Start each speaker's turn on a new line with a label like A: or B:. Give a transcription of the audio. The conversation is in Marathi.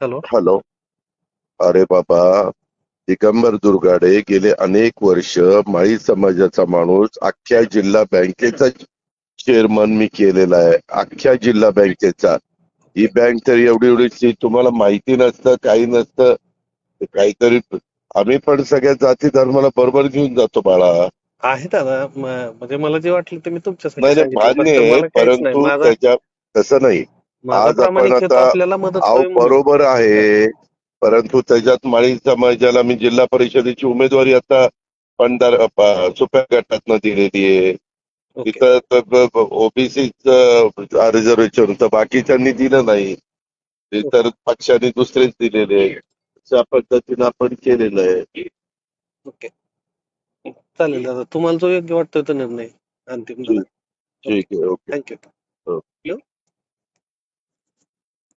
A: हॅलो.
B: हॅलो. अरे बाबा, दिगंबर दुर्गाडे गेले अनेक वर्ष माळी समाजाचा माणूस, अख्ख्या जिल्हा बँकेचा चेअरमन मी केलेला आहे, अख्ख्या जिल्हा बँकेचा. ही बँक तर एवढी एवढीची, तुम्हाला माहिती नसतं, काही नसतं. ते काहीतरी आम्ही पण सगळ्या जाती धर्माला बरोबर घेऊन जातो बाळा.
A: आहे दादा, म्हणजे मला जे वाटलं ते मी तुमच्यासाठी
B: नाही नाही,
A: सांगितलं,
B: मान्य
A: फक्त
B: आहे,
A: मला काहीच नाही.
B: परंतु
A: माझा
B: त्याच्या तसं नाही.
A: माझा
B: आज आपण
A: प्रामाणिक हेतू
B: आता,
A: आपल्याला मदत
B: अहो
A: व्हावी म्हणून.
B: बरोबर
A: काय?
B: आहे, परंतु त्याच्यात माळी समाजाला मी जिल्हा परिषदेची उमेदवारी आता सुप्या गटातनं दिलेली आहे.
A: ओके.
B: तिथं ओबीसीच रिझर्वेशन होतं, बाकीच्यांनी दिलं नाही.
A: ओके.
B: इतर पक्षांनी दुसरेच दिलेले आहे. अशा पद्धतीनं आपण केलेलं आहे.
A: ओके. चालेल दादा, तुम्हाला जो योग्य वाटतोय तो निर्णय अंतिम दादा.
B: ठीक
A: ओके.
B: ठीक आहे. ओके.
A: थँक्यू.
B: हो.